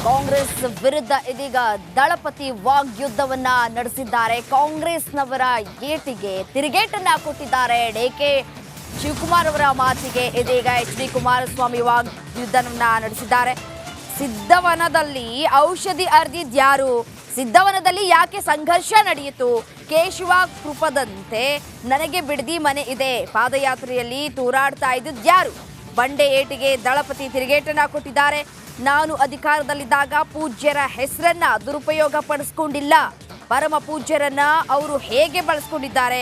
ಕಾಂಗ್ರೆಸ್ ವಿರುದ್ಧ ಇದೀಗ ದಳಪತಿ ವಾಗ್ಯುದ್ಧವನ್ನ ನಡೆಸಿದ್ದಾರೆ. ಕಾಂಗ್ರೆಸ್ನವರ ಏಟಿಗೆ ತಿರುಗೇಟನ್ನ ಕೊಟ್ಟಿದ್ದಾರೆ. ಡಿಕೆ ಶಿವಕುಮಾರ್ ಅವರ ಮಾತಿಗೆ ಇದೀಗ ಎಚ್.ಡಿ. ಕುಮಾರಸ್ವಾಮಿ ವಾಗ್ಯುದ್ಧವನ್ನ ನಡೆಸಿದ್ದಾರೆ. ಸಿದ್ಧವನದಲ್ಲಿ ಔಷಧಿ ಅರ್ದಿದ್ಯಾರು? ಸಿದ್ಧವನದಲ್ಲಿ ಯಾಕೆ ಸಂಘರ್ಷ ನಡೆಯಿತು? ಕೇಶವ ಕೃಪದಂತೆ ನನಗೆ ಬಿಡದಿ ಮನೆ ಇದೆ. ಪಾದಯಾತ್ರೆಯಲ್ಲಿ ತೂರಾಡ್ತಾ ಇದ್ದಿದ್ಯಾರು? ಬಂಡೆ ಏಟಿಗೆ ದಳಪತಿ ತಿರುಗೇಟನ್ನ ಕೊಟ್ಟಿದ್ದಾರೆ. ನಾನು ಅಧಿಕಾರದಲ್ಲಿದ್ದಾಗ ಪೂಜ್ಯರ ಹೆಸರನ್ನ ದುರುಪಯೋಗ ಪಡಿಸ್ಕೊಂಡಿಲ್ಲ. ಪರಮ ಪೂಜ್ಯರನ್ನ ಅವರು ಹೇಗೆ ಬಳಸ್ಕೊಂಡಿದ್ದಾರೆ?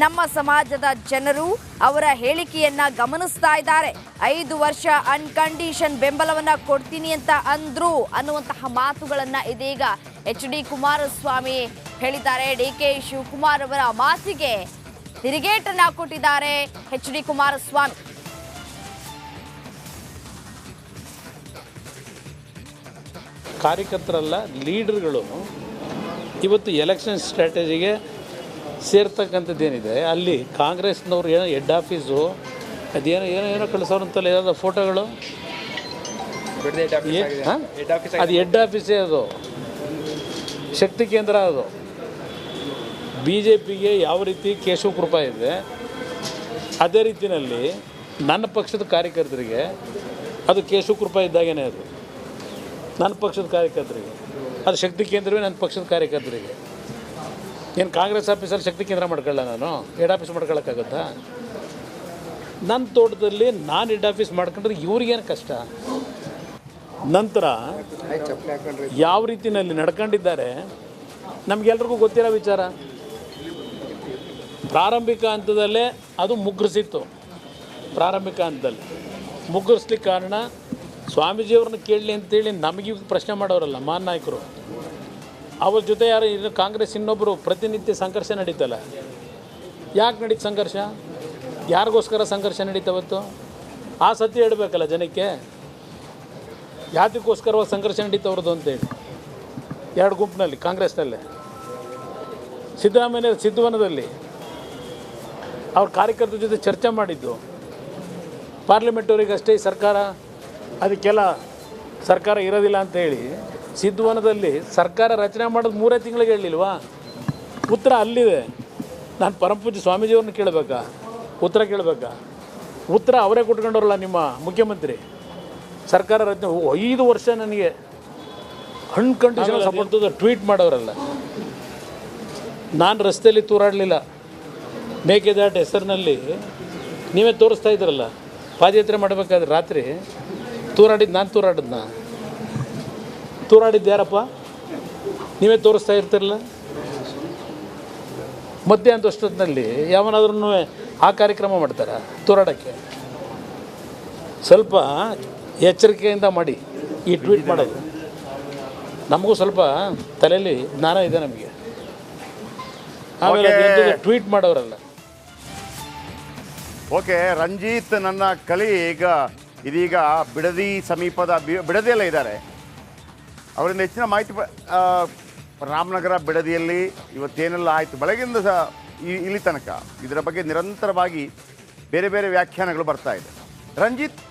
ನಮ್ಮ ಸಮಾಜದ ಜನರು ಅವರ ಹೇಳಿಕೆಯನ್ನ ಗಮನಿಸ್ತಾ ಇದ್ದಾರೆ. 5 ವರ್ಷ ಅನ್ಕಂಡೀಷನ್ ಬೆಂಬಲವನ್ನ ಕೊಡ್ತೀನಿ ಅಂತ ಅಂದ್ರು ಅನ್ನುವಂತಹ ಮಾತುಗಳನ್ನ ಇದೀಗ ಎಚ್.ಡಿ. ಕುಮಾರಸ್ವಾಮಿ ಹೇಳಿದ್ದಾರೆ. ಡಿಕೆ ಶಿವಕುಮಾರ್ ಅವರ ಮಾತಿಗೆ ತಿರುಗೇಟನ್ನ ಕೊಟ್ಟಿದ್ದಾರೆ ಎಚ್.ಡಿ. ಕುಮಾರಸ್ವಾಮಿ. ಕಾರ್ಯಕರ್ತರಲ್ಲ, ಲೀಡರ್ಗಳು ಇವತ್ತು ಎಲೆಕ್ಷನ್ ಸ್ಟ್ರಾಟಜಿಗೆ ಸೇರ್ತಕ್ಕಂಥದ್ದೇನಿದೆ. ಅಲ್ಲಿ ಕಾಂಗ್ರೆಸ್ನವ್ರು ಏನೋ ಹೆಡ್ ಆಫೀಸು ಅದೇನೋ ಏನೋ ಏನೋ ಕಳಿಸೋರಂತಲ್ಲ, ಯಾವುದೋ ಫೋಟೋಗಳು, ಅದು ಹೆಡ್ ಆಫೀಸೇ, ಅದು ಶಕ್ತಿ ಕೇಂದ್ರ. ಅದು BJPಗೆ ಯಾವ ರೀತಿ ಕೇಶವ ಕೃಪಾ ಇದೆ, ಅದೇ ರೀತಿಯಲ್ಲಿ ನನ್ನ ಪಕ್ಷದ ಕಾರ್ಯಕರ್ತರಿಗೆ ಅದು ಕೇಶವ ಕೃಪಾ ಇದ್ದಾಗೇ. ಅದು ನನ್ನ ಪಕ್ಷದ ಕಾರ್ಯಕರ್ತರಿಗೆ ಅದು ಶಕ್ತಿ ಕೇಂದ್ರವೇ. ನನ್ನ ಪಕ್ಷದ ಕಾರ್ಯಕರ್ತರಿಗೆ ಏನು ಕಾಂಗ್ರೆಸ್ ಆಫೀಸಲ್ಲಿ ಶಕ್ತಿ ಕೇಂದ್ರ ಮಾಡ್ಕೊಳ್ಳ, ನಾನು ಹೆಡ್ ಆಫೀಸ್ ಮಾಡ್ಕೊಳ್ಳೋಕ್ಕಾಗತ್ತಾ? ನನ್ನ ತೋಟದಲ್ಲಿ ನಾನು ಹೆಡ್ ಆಫೀಸ್ ಮಾಡ್ಕೊಂಡ್ರೆ ಇವ್ರಿಗೇನು ಕಷ್ಟ? ನಂತರ ಯಾವ ರೀತಿಯಲ್ಲಿ ನಡ್ಕೊಂಡಿದ್ದಾರೆ ನಮಗೆಲ್ರಿಗೂ ಗೊತ್ತಿರೋ ವಿಚಾರ. ಪ್ರಾರಂಭಿಕ ಹಂತದಲ್ಲೇ ಅದು ಮುಗ್ರಿಸಿತ್ತು. ಪ್ರಾರಂಭಿಕ ಹಂತದಲ್ಲಿ ಮುಗ್ರಿಸ್ಲಿಕ್ಕೆ ಕಾರಣ ಸ್ವಾಮೀಜಿಯವ್ರನ್ನ ಕೇಳಲಿ ಅಂತೇಳಿ ನಮಗೆ ಪ್ರಶ್ನೆ ಮಾಡೋರಲ್ಲ ಮಾನ್ ನಾಯಕರು. ಅವ್ರ ಜೊತೆ ಯಾರು ಇನ್ನು ಕಾಂಗ್ರೆಸ್ ಇನ್ನೊಬ್ಬರು ಪ್ರತಿನಿತ್ಯ ಸಂಘರ್ಷ ನಡೀತಲ್ಲ. ಯಾಕೆ ನಡೀತು ಸಂಘರ್ಷ? ಯಾರಿಗೋಸ್ಕರ ಸಂಘರ್ಷ ನಡೀತವತ್ತು? ಆ ಸತ್ಯ ಹೇಳಬೇಕಲ್ಲ ಜನಕ್ಕೆ. ಯಾತಕ್ಕೋಸ್ಕರವಾಗಿ ಸಂಘರ್ಷ ನಡೀತವ್ರದ್ದು ಅಂತೇಳಿ 2 ಗುಂಪಿನಲ್ಲಿ ಕಾಂಗ್ರೆಸ್ನಲ್ಲೇ. ಸಿದ್ದರಾಮಯ್ಯ ಸಿದ್ಧವನದಲ್ಲಿ ಅವ್ರ ಕಾರ್ಯಕರ್ತರ ಜೊತೆ ಚರ್ಚೆ ಮಾಡಿದ್ದು. ಪಾರ್ಲಿಮೆಂಟವರಿಗಷ್ಟೇ ಸರ್ಕಾರ, ಅದಕ್ಕೆಲ್ಲ ಸರ್ಕಾರ ಇರೋದಿಲ್ಲ ಅಂತೇಳಿ ಸಿದ್ಧವನದಲ್ಲಿ ಸರ್ಕಾರ ರಚನೆ ಮಾಡೋದು 3 ತಿಂಗಳಿಗೆ ಹೇಳಲಿಲ್ವಾ? ಉತ್ತರ ಅಲ್ಲಿದೆ. ನಾನು ಪರಮಪೂಜ್ಯ ಸ್ವಾಮೀಜಿಯವ್ರನ್ನ ಕೇಳಬೇಕಾ? ಉತ್ತರ ಕೇಳಬೇಕಾ? ಉತ್ತರ ಅವರೇ ಕೊಟ್ಕೊಂಡವ್ರಲ್ಲ, ನಿಮ್ಮ ಮುಖ್ಯಮಂತ್ರಿ. ಸರ್ಕಾರ ರಚನೆ 5 ವರ್ಷ ನನಗೆ ಅನ್ಕಂಡೀಷನಲ್ ಸಪೋರ್ಟ್ ಟ್ವೀಟ್ ಮಾಡೋರಲ್ಲ. ನಾನು ರಸ್ತೆಯಲ್ಲಿ ತೂರಾಡಲಿಲ್ಲ. ಮೇಕೆದಾಟ ಹೆಸರಿನಲ್ಲಿ ನೀವೇ ತೋರಿಸ್ತಾ ಇದ್ರಲ್ಲ, ಪಾದಯಾತ್ರೆ ಮಾಡಬೇಕಾದ್ರೆ ರಾತ್ರಿ ತೂರಾಡಿದ್ದು ನಾನು ತೂರಾಡಿದ್ದು ಯಾರಪ್ಪ? ನೀವೇ ತೋರಿಸ್ತಾ ಇರ್ತಿರಲ್ಲ. ಮಧ್ಯಾಹ್ನದ ಅಷ್ಟೊತ್ತಿನಲ್ಲಿ ಯಾವನಾದ್ರೂ ಆ ಕಾರ್ಯಕ್ರಮ ಮಾಡ್ತಾರೆ ತೂರಾಡೋಕ್ಕೆ? ಸ್ವಲ್ಪ ಎಚ್ಚರಿಕೆಯಿಂದ ಮಾಡಿ ಈ ಟ್ವೀಟ್ ಮಾಡೋದು. ನಮಗೂ ಸ್ವಲ್ಪ ತಲೆಯಲ್ಲಿ ಜ್ಞಾನ ಇದೆ ನಮಗೆ. ಆಮೇಲೆ ಟ್ವೀಟ್ ಮಾಡೋರಲ್ಲ. ಓಕೆ ರಂಜಿತ್, ನನ್ನ ಕಲಿ ಇದೀಗ ಬಿಡದಿ ಸಮೀಪದ ಬಿಡದಿಯಲ್ಲೇ ಇದ್ದಾರೆ. ಅವರಿಂದ ಹೆಚ್ಚಿನ ಮಾಹಿತಿ ರಾಮನಗರ ಬಿಡದಿಯಲ್ಲಿ ಇವತ್ತೇನೆಲ್ಲ ಆಯಿತು ಬೆಳಗಿಂದ ಇಲ್ಲಿ ತನಕ ಇದರ ಬಗ್ಗೆ ನಿರಂತರವಾಗಿ ಬೇರೆ ಬೇರೆ ವ್ಯಾಖ್ಯಾನಗಳು ಬರ್ತಾ ಇದೆ. ರಂಜಿತ್,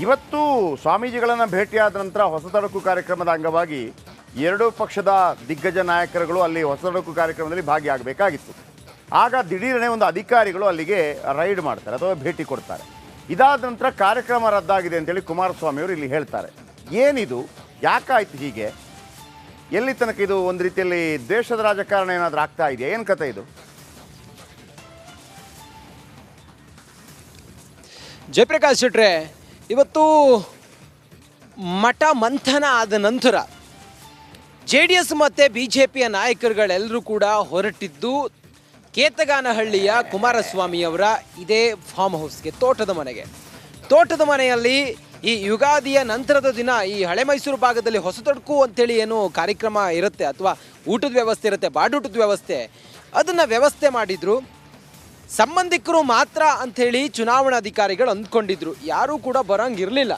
ಇವತ್ತು ಸ್ವಾಮೀಜಿಗಳನ್ನು ಭೇಟಿಯಾದ ನಂತರ ಹೊಸತಡಕು ಕಾರ್ಯಕ್ರಮದ ಅಂಗವಾಗಿ 2 ಪಕ್ಷದ ದಿಗ್ಗಜ ನಾಯಕರುಗಳು ಅಲ್ಲಿ ಹೊಸತಡಕು ಕಾರ್ಯಕ್ರಮದಲ್ಲಿ ಭಾಗಿಯಾಗಬೇಕಾಗಿತ್ತು. ಆಗ ದಿಢೀರನೆ ಒಂದು ಅಧಿಕಾರಿಗಳು ಅಲ್ಲಿಗೆ ರೈಡ್ ಮಾಡ್ತಾರೆ ಅಥವಾ ಭೇಟಿ ಕೊಡ್ತಾರೆ. ಇದಾದ ನಂತರ ಕಾರ್ಯಕ್ರಮ ರದ್ದಾಗಿದೆ ಅಂತೇಳಿ ಕುಮಾರಸ್ವಾಮಿಯವರು ಇಲ್ಲಿ ಹೇಳ್ತಾರೆ. ಏನಿದು? ಯಾಕಾಯ್ತು ಹೀಗೆ? ಎಲ್ಲಿ ತನಕ ಇದು ಒಂದು ರೀತಿಯಲ್ಲಿ ದ್ವೇಷದ ರಾಜಕಾರಣ ಏನಾದರೂ ಆಗ್ತಾ ಇದೆಯಾ? ಏನು ಕತೆ ಇದು? ಜಯಪ್ರಕಾಶ್ ಶೆಟ್ರೆ, ಇವತ್ತು ಮಠ ಮಂಥನ ಆದ ನಂತರ JDS ಮತ್ತು BJPಯ ನಾಯಕರುಗಳೆಲ್ಲರೂ ಕೂಡ ಹೊರಟಿದ್ದು ಕೇತಗಾನಹಳ್ಳಿಯ ಕುಮಾರಸ್ವಾಮಿಯವರ ಇದೇ ಫಾರ್ಮ್ ಹೌಸ್ಗೆ, ತೋಟದ ಮನೆಯಲ್ಲಿ ಈ ಯುಗಾದಿಯ ನಂತರದ ದಿನ ಈ ಹಳೆ ಮೈಸೂರು ಭಾಗದಲ್ಲಿ ಹೊಸತೊಡಕು ಅಂತೇಳಿ ಏನು ಕಾರ್ಯಕ್ರಮ ಇರುತ್ತೆ ಅಥವಾ ಊಟದ ವ್ಯವಸ್ಥೆ ಇರುತ್ತೆ, ಬಾಡೂಟದ ವ್ಯವಸ್ಥೆ, ಅದನ್ನು ವ್ಯವಸ್ಥೆ ಮಾಡಿದ್ರು. ಸಂಬಂಧಿಕರು ಮಾತ್ರ ಅಂಥೇಳಿ ಚುನಾವಣಾಧಿಕಾರಿಗಳು ಅಂದ್ಕೊಂಡಿದ್ರು. ಯಾರೂ ಕೂಡ ಬರೋಂಗಿರಲಿಲ್ಲ.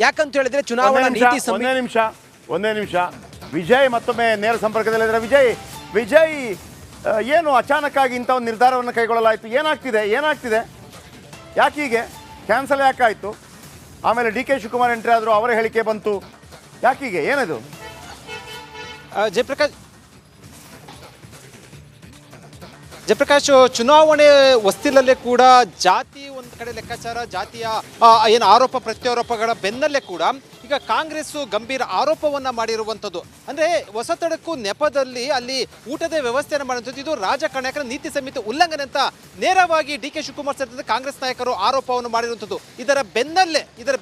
ಯಾಕಂತ ಹೇಳಿದ್ರೆ ಚುನಾವಣಾ ನೀತಿ ಒಂದೇ ನಿಮಿಷ ವಿಜಯ್ ಮತ್ತೊಮ್ಮೆ ನೇರ ಸಂಪರ್ಕದಲ್ಲಿದ್ದಾರೆ. ವಿಜಯ್, ಏನು ಅಚಾನಕ್ಕಾಗಿ ಇಂಥ ಒಂದು ನಿರ್ಧಾರವನ್ನು ಕೈಗೊಳ್ಳಲಾಯಿತು? ಏನಾಗ್ತಿದೆ? ಯಾಕೆ ಹೀಗೆ ಕ್ಯಾನ್ಸಲ್ ಯಾಕಾಯಿತು? ಆಮೇಲೆ ಡಿ ಕೆ ಶಿವಕುಮಾರ್ ಎಂಟ್ರಿ ಆದರೂ ಅವರ ಹೇಳಿಕೆ ಬಂತು. ಯಾಕೀಗೆ ಏನದು? ಜಯಪ್ರಕಾಶ್, ಚುನಾವಣೆ ಹೊಸ್ತಿಲಲ್ಲೇ ಕೂಡ ಜಾತಿ ಒಂದು ಕಡೆ ಲೆಕ್ಕಾಚಾರ, ಜಾತಿಯ ಏನು ಆರೋಪ ಪ್ರತ್ಯಾರೋಪಗಳ ಬೆನ್ನಲ್ಲೇ ಕೂಡ ಈಗ ಕಾಂಗ್ರೆಸ್ ಗಂಭೀರ ಆರೋಪವನ್ನ ಮಾಡಿರುವಂಥದ್ದು. ಅಂದ್ರೆ ಹೊಸತಡಕ್ಕೂ ನೆಪದಲ್ಲಿ ಅಲ್ಲಿ ಊಟದ ವ್ಯವಸ್ಥೆಯನ್ನು ಮಾಡುವಂಥದ್ದು ಇದು ರಾಜಕಾರಣಿಕರ ನೀತಿ ಸಂಹಿತೆ ಉಲ್ಲಂಘನೆ ಅಂತ ನೇರವಾಗಿ ಡಿ.ಕೆ. ಶಿವಕುಮಾರ್ ಸೇರಿದಂತೆ ಕಾಂಗ್ರೆಸ್ ನಾಯಕರು ಆರೋಪವನ್ನು ಮಾಡಿರುವಂಥದ್ದು. ಇದರ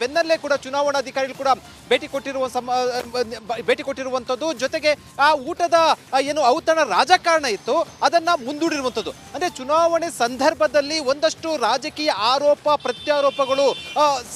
ಬೆನ್ನಲ್ಲೇ ಕೂಡ ಚುನಾವಣಾಧಿಕಾರಿಗಳು ಕೂಡ ಭೇಟಿ ಕೊಟ್ಟಿರುವಂಥದ್ದು. ಜೊತೆಗೆ ಆ ಊಟದ ಏನು ಔತಣ ರಾಜಕಾರಣ ಇತ್ತು ಅದನ್ನ ಮುಂದೂಡಿರುವಂಥದ್ದು. ಅಂದ್ರೆ ಚುನಾವಣೆ ಸಂದರ್ಭದಲ್ಲಿ ಒಂದಷ್ಟು ರಾಜಕೀಯ ಆರೋಪ ಪ್ರತ್ಯಾರೋಪಗಳು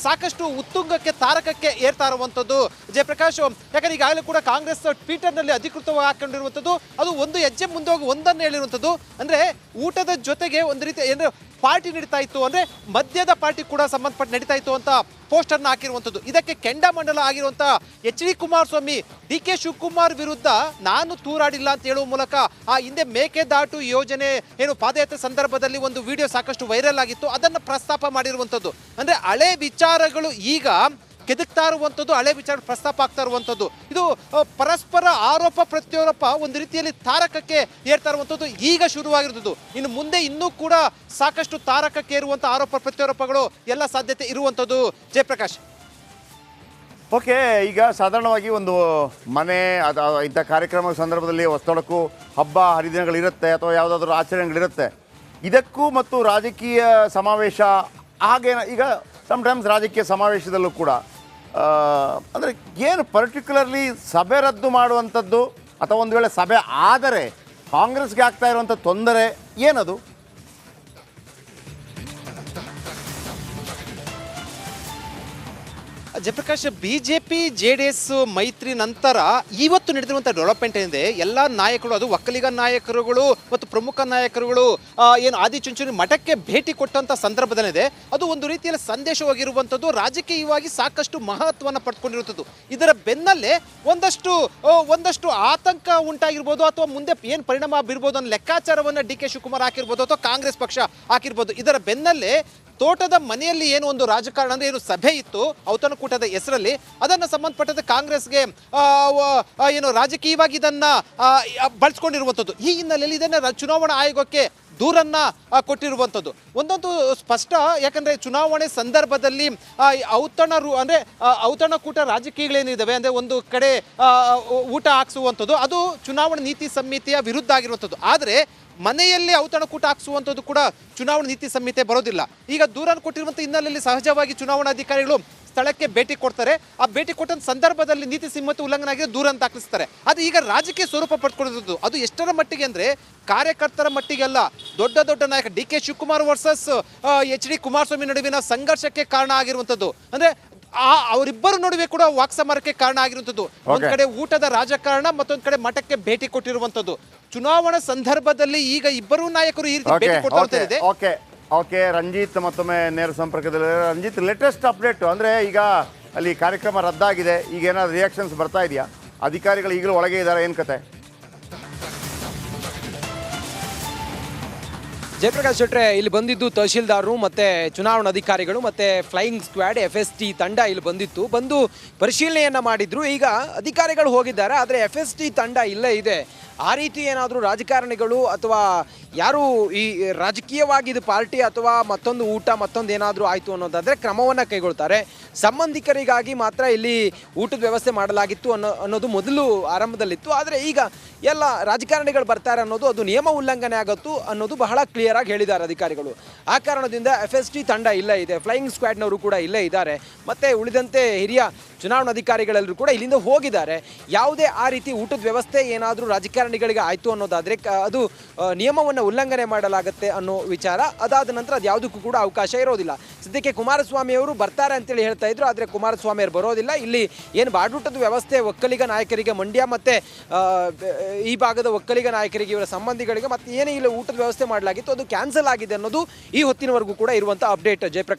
ಸಾಕಷ್ಟು ಉತ್ತುಂಗಕ್ಕೆ ತಾರಕಕ್ಕೆ ಏರ್ತಾ ಇರುವಂಥದ್ದು ಜಯಪ್ರಕಾಶ್. ಯಾಕಂದ್ರೆ ಈಗಾಗಲೇ ಕೂಡ ಕಾಂಗ್ರೆಸ್ ಟ್ವಿಟರ್ ನಲ್ಲಿ ಅಧಿಕೃತವಾಗಿ ಹಾಕೊಂಡಿರುವಂಥದ್ದು, ಅದು ಒಂದು ಹೆಜ್ಜೆ ಮುಂದೆ ಹೋಗಿ ಒಂದನ್ನು ಹೇಳಿರುವಂಥದ್ದು. ಅಂದ್ರೆ ಊಟದ ಜೊತೆಗೆ ಒಂದು ರೀತಿ ಏನಂದ್ರೆ ಪಾರ್ಟಿ ನಡೀತಾ ಇತ್ತು, ಅಂದ್ರೆ ಮದ್ಯದ ಪಾರ್ಟಿ ಕೂಡ ಸಂಬಂಧಪಟ್ಟ ನಡೀತಾ ಇತ್ತು ಅಂತ ಪೋಸ್ಟರ್ನ ಹಾಕಿರುವಂಥದ್ದು. ಇದಕ್ಕೆ ಕೆಂಡಾಮಂಡಲ ಆಗಿರುವಂಥ ಎಚ್.ಡಿ. ಕುಮಾರಸ್ವಾಮಿ ಡಿ.ಕೆ. ಶಿವಕುಮಾರ್ ವಿರುದ್ಧ ನಾನು ತೂರಾಡಿಲ್ಲ ಅಂತ ಹೇಳುವ ಮೂಲಕ ಆ ಹಿಂದೆ ಮೇಕೆದಾಟು ಯೋಜನೆ ಏನು ಪಾದಯಾತ್ರೆ ಸಂದರ್ಭದಲ್ಲಿ ಒಂದು ವಿಡಿಯೋ ಸಾಕಷ್ಟು ವೈರಲ್ ಆಗಿತ್ತು, ಅದನ್ನು ಪ್ರಸ್ತಾಪ ಮಾಡಿರುವಂಥದ್ದು. ಅಂದ್ರೆ ಹಳೆ ವಿಚಾರಗಳು ಈಗ ಕೆದಕ್ತಾ ಇರುವಂಥದ್ದು, ಹಳೆ ವಿಚಾರ ಪ್ರಸ್ತಾಪ ಆಗ್ತಾ ಇರುವಂಥದ್ದು. ಇದು ಪರಸ್ಪರ ಆರೋಪ ಪ್ರತ್ಯಾರೋಪ ಒಂದು ರೀತಿಯಲ್ಲಿ ತಾರಕಕ್ಕೆ ಏರ್ತಾ ಇರುವಂಥದ್ದು ಈಗ ಶುರುವಾಗಿರುತ್ತದೆ. ಇನ್ನು ಮುಂದೆ ಇನ್ನೂ ಕೂಡ ಸಾಕಷ್ಟು ತಾರಕಕ್ಕೆ ಏರುವಂಥ ಆರೋಪ ಪ್ರತ್ಯಾರೋಪಗಳು ಎಲ್ಲ ಸಾಧ್ಯತೆ ಇರುವಂಥದ್ದು ಜಯಪ್ರಕಾಶ್. ಓಕೆ, ಈಗ ಸಾಧಾರಣವಾಗಿ ಒಂದು ಮನೆ ಇಂಥ ಕಾರ್ಯಕ್ರಮದ ಸಂದರ್ಭದಲ್ಲಿ ಹೊಸತೊಡಕು ಹಬ್ಬ ಹರಿದಿನಗಳಿರುತ್ತೆ ಅಥವಾ ಯಾವುದಾದ್ರೂ ಆಚರಣೆಗಳಿರುತ್ತೆ. ಇದಕ್ಕೂ ಮತ್ತು ರಾಜಕೀಯ ಸಮಾವೇಶ ಹಾಗೆ ಈಗ ಸಮ್ಟೈಮ್ಸ್ ರಾಜಕೀಯ ಸಮಾವೇಶದಲ್ಲೂ ಕೂಡ ಅಂದರೆ ಏನು ಪರ್ಟಿಕ್ಯುಲರ್ಲಿ ಸಭೆ ರದ್ದು ಮಾಡುವಂಥದ್ದು ಅಥವಾ ಒಂದು ವೇಳೆ ಸಭೆ ಆದರೆ ಕಾಂಗ್ರೆಸ್ಗೆ ಆಗ್ತಾ ಇರುವಂಥ ತೊಂದರೆ ಏನದು? ಜಯಪ್ರಕಾಶ್, ಬಿಜೆಪಿ ಜೆಡಿಎಸ್ ಮೈತ್ರಿ ನಂತರ ಇವತ್ತು ನಡೆದಿರುವಂಥ ಡೆವಲಪ್ಮೆಂಟ್ ಏನಿದೆ, ಎಲ್ಲ ನಾಯಕರು, ಅದು ಒಕ್ಕಲಿಗ ನಾಯಕರುಗಳು ಮತ್ತು ಪ್ರಮುಖ ನಾಯಕರುಗಳು ಏನು ಆದಿಚುಂಚನಗಿರಿ ಮಠಕ್ಕೆ ಭೇಟಿ ಕೊಟ್ಟಂಥ ಸಂದರ್ಭದಲ್ಲಿದೆ, ಅದು ಒಂದು ರೀತಿಯಲ್ಲಿ ಸಂದೇಶವಾಗಿರುವಂಥದ್ದು, ರಾಜಕೀಯವಾಗಿ ಸಾಕಷ್ಟು ಮಹತ್ವವನ್ನು ಪಡ್ಕೊಂಡಿರುವಂಥದ್ದು. ಇದರ ಬೆನ್ನಲ್ಲೇ ಒಂದಷ್ಟು ಆತಂಕ ಉಂಟಾಗಿರ್ಬೋದು ಅಥವಾ ಮುಂದೆ ಏನು ಪರಿಣಾಮ ಬೀರ್ಬೋದು ಅನ್ನೋ ಲೆಕ್ಕಾಚಾರವನ್ನು ಡಿ.ಕೆ. ಶಿವಕುಮಾರ್ ಹಾಕಿರ್ಬೋದು ಅಥವಾ ಕಾಂಗ್ರೆಸ್ ಪಕ್ಷ ಹಾಕಿರ್ಬೋದು. ಇದರ ಬೆನ್ನಲ್ಲೇ ತೋಟದ ಮನೆಯಲ್ಲಿ ಏನು ಒಂದು ರಾಜಕಾರಣ ಅಂದರೆ ಏನು ಸಭೆ ಇತ್ತು ಔತಣಕೂಟದ ಹೆಸರಲ್ಲಿ, ಅದನ್ನು ಸಂಬಂಧಪಟ್ಟಂತೆ ಕಾಂಗ್ರೆಸ್ಗೆ ಏನು ರಾಜಕೀಯವಾಗಿ ಇದನ್ನು ಬಳಸ್ಕೊಂಡಿರುವಂಥದ್ದು. ಈ ಹಿನ್ನೆಲೆಯಲ್ಲಿ ಇದನ್ನು ಚುನಾವಣಾ ಆಯೋಗಕ್ಕೆ ದೂರನ್ನ ಕೊಟ್ಟಿರುವಂಥದ್ದು ಒಂದೊಂದು ಸ್ಪಷ್ಟ. ಯಾಕಂದರೆ ಚುನಾವಣೆ ಸಂದರ್ಭದಲ್ಲಿ ಔತಣಕೂಟ ರಾಜಕೀಯಗಳೇನಿದ್ದಾವೆ ಅಂದರೆ ಒಂದು ಕಡೆ ಊಟ ಹಾಕ್ಸುವಂಥದ್ದು ಅದು ಚುನಾವಣಾ ನೀತಿ ಸಂಹಿತೆಯ ವಿರುದ್ಧ ಆಗಿರುವಂಥದ್ದು. ಆದರೆ ಮನೆಯಲ್ಲಿ ಔತಣಕೂಟ ಹಾಕಿಸುವಂಥದ್ದು ಕೂಡ ಚುನಾವಣಾ ನೀತಿ ಸಂಹಿತೆ ಬರೋದಿಲ್ಲ. ಈಗ ದೂರನ್ನು ಕೊಟ್ಟಿರುವಂಥ ಹಿನ್ನೆಲೆಯಲ್ಲಿ ಸಹಜವಾಗಿ ಚುನಾವಣಾಧಿಕಾರಿಗಳು ಸ್ಥಳಕ್ಕೆ ಭೇಟಿ ಕೊಡ್ತಾರೆ. ಆ ಭೇಟಿ ಕೊಟ್ಟ ಸಂದರ್ಭದಲ್ಲಿ ನೀತಿ ಸಂಹಿತೆ ಉಲ್ಲಂಘನೆ ಆಗಿದೆ, ದೂರನ್ನು ದಾಖಲಿಸ್ತಾರೆ. ಅದು ಈಗ ರಾಜಕೀಯ ಸ್ವರೂಪ ಪಡ್ಕೊಂಡಿರೋದು. ಅದು ಎಷ್ಟರ ಮಟ್ಟಿಗೆ ಅಂದರೆ ಕಾರ್ಯಕರ್ತರ ಮಟ್ಟಿಗೆಲ್ಲ ದೊಡ್ಡ ನಾಯಕ D K. Shivakumar versus H D. Kumaraswamy ನಡುವಿನ ಸಂಘರ್ಷಕ್ಕೆ ಕಾರಣ ಆಗಿರುವಂಥದ್ದು. ಅಂದರೆ ಅವರಿಬ್ಬರು ನಡುವೆ ಕೂಡ ವಾಕ್ಸಮರಕ್ಕೆ ಕಾರಣ ಆಗಿರುವಂಥದ್ದು. ಒಂದ್ ಕಡೆ ಊಟದ ರಾಜಕಾರಣ, ಮತ್ತೊಂದ್ ಕಡೆ ಮಠಕ್ಕೆ ಭೇಟಿ ಕೊಟ್ಟಿರುವಂಥದ್ದು. ಚುನಾವಣಾ ಸಂದರ್ಭದಲ್ಲಿ ಈಗ ಇಬ್ಬರು ನಾಯಕರು ಈ ರೀತಿ ಭೇಟಿ ಕೊಡ್ತಾ ಇದೆ. ಓಕೆ, ರಂಜಿತ್ ಮತ್ತೊಮ್ಮೆ ನೇರ ಸಂಪರ್ಕದಲ್ಲಿ. ರಂಜಿತ್, ಲೇಟೆಸ್ಟ್ ಅಪ್ಡೇಟ್ ಅಂದರೆ ಈಗ ಅಲ್ಲಿ ಕಾರ್ಯಕ್ರಮ ರದ್ದಾಗಿದೆ, ಈಗ ಏನಾದ್ರು ರಿಯಾಕ್ಷನ್ಸ್ ಬರ್ತಾ ಇದೆಯಾ? ಅಧಿಕಾರಿಗಳು ಈಗಲೂ ಒಳಗೆ ಇದ್ದಾರೆ, ಏನು ಕತೆ? ಜಯಪ್ರಕಾಶ್ ಶೆಟ್ರೆ, ಇಲ್ಲಿ ಬಂದಿದ್ದು ತಹಶೀಲ್ದಾರರು ಮತ್ತು ಚುನಾವಣಾಧಿಕಾರಿಗಳು ಮತ್ತು ಫ್ಲೈಯಿಂಗ್ ಸ್ಕ್ವಾಡ್ FST ತಂಡ ಇಲ್ಲಿ ಬಂದು ಪರಿಶೀಲನೆಯನ್ನು ಮಾಡಿದ್ರು. ಈಗ ಅಧಿಕಾರಿಗಳು ಹೋಗಿದ್ದಾರೆ, ಆದರೆ FST ತಂಡ ಇಲ್ಲೇ ಇದೆ. ಆ ರೀತಿ ಏನಾದರೂ ರಾಜಕಾರಣಿಗಳು ಅಥವಾ ಯಾರು ಈ ರಾಜಕೀಯವಾಗಿ ಇದು ಪಾರ್ಟಿ ಅಥವಾ ಮತ್ತೊಂದು ಊಟ ಮತ್ತೊಂದು ಏನಾದರೂ ಆಯಿತು ಅನ್ನೋದಾದರೆ ಕ್ರಮವನ್ನು ಕೈಗೊಳ್ತಾರೆ. ಸಂಬಂಧಿಕರಿಗಾಗಿ ಮಾತ್ರ ಇಲ್ಲಿ ಊಟದ ವ್ಯವಸ್ಥೆ ಮಾಡಲಾಗಿತ್ತು ಅನ್ನೋದು ಮೊದಲು ಆರಂಭದಲ್ಲಿತ್ತು. ಆದರೆ ಈಗ ಎಲ್ಲ ರಾಜಕಾರಣಿಗಳು ಬರ್ತಾರೆ ಅನ್ನೋದು ಅದು ನಿಯಮ ಉಲ್ಲಂಘನೆ ಆಗುತ್ತು ಅನ್ನೋದು ಬಹಳ ಕ್ಲಿಯರ್ ಆಗಿ ಹೇಳಿದ್ದಾರೆ ಅಧಿಕಾರಿಗಳು. ಆ ಕಾರಣದಿಂದ FST ತಂಡ ಇಲ್ಲೇ ಇದೆ, ಫ್ಲೈಯಿಂಗ್ ಸ್ಕ್ವಾಡ್ನವರು ಕೂಡ ಇಲ್ಲೇ ಇದ್ದಾರೆ, ಮತ್ತು ಉಳಿದಂತೆ ಹಿರಿಯ ಚುನಾವಣಾಧಿಕಾರಿಗಳೆಲ್ಲರೂ ಕೂಡ ಇಲ್ಲಿಂದ ಹೋಗಿದ್ದಾರೆ. ಯಾವುದೇ ಆ ರೀತಿ ಊಟದ ವ್ಯವಸ್ಥೆ ಏನಾದರೂ ರಾಜಕಾರಣಿಗಳಿಗೆ ಆಯಿತು ಅನ್ನೋದಾದರೆ ಅದು ನಿಯಮವನ್ನು ಉಲ್ಲಂಘನೆ ಮಾಡಲಾಗುತ್ತೆ ಅನ್ನೋ ವಿಚಾರ. ಅದಾದ ನಂತರ ಅದು ಯಾವುದಕ್ಕೂ ಕೂಡ ಅವಕಾಶ ಇರೋದಿಲ್ಲ. ಸದ್ಯಕ್ಕೆ ಕುಮಾರಸ್ವಾಮಿ ಅವರು ಬರ್ತಾರೆ ಅಂತೇಳಿ ಹೇಳ್ತಾ ಇದ್ರು, ಆದರೆ ಕುಮಾರಸ್ವಾಮಿ ಅವರು ಬರೋದಿಲ್ಲ. ಇಲ್ಲಿ ಏನು ಬಾಡೂಟದ ವ್ಯವಸ್ಥೆ ಒಕ್ಕಲಿಗ ನಾಯಕರಿಗೆ, ಮಂಡ್ಯ ಮತ್ತು ಈ ಭಾಗದ ಒಕ್ಕಲಿಗ ನಾಯಕರಿಗೆ, ಇವರ ಸಂಬಂಧಿಗಳಿಗೆ ಮತ್ತು ಏನೇ ಇಲ್ಲಿ ಊಟದ ವ್ಯವಸ್ಥೆ ಮಾಡಲಾಗಿತ್ತು ಅದು ಕ್ಯಾನ್ಸಲ್ ಆಗಿದೆ ಅನ್ನೋದು ಈ ಹೊತ್ತಿನವರೆಗೂ ಕೂಡ ಇರುವಂಥ ಅಪ್ಡೇಟ್. ಜಯಪ್ರಕಾಶ್.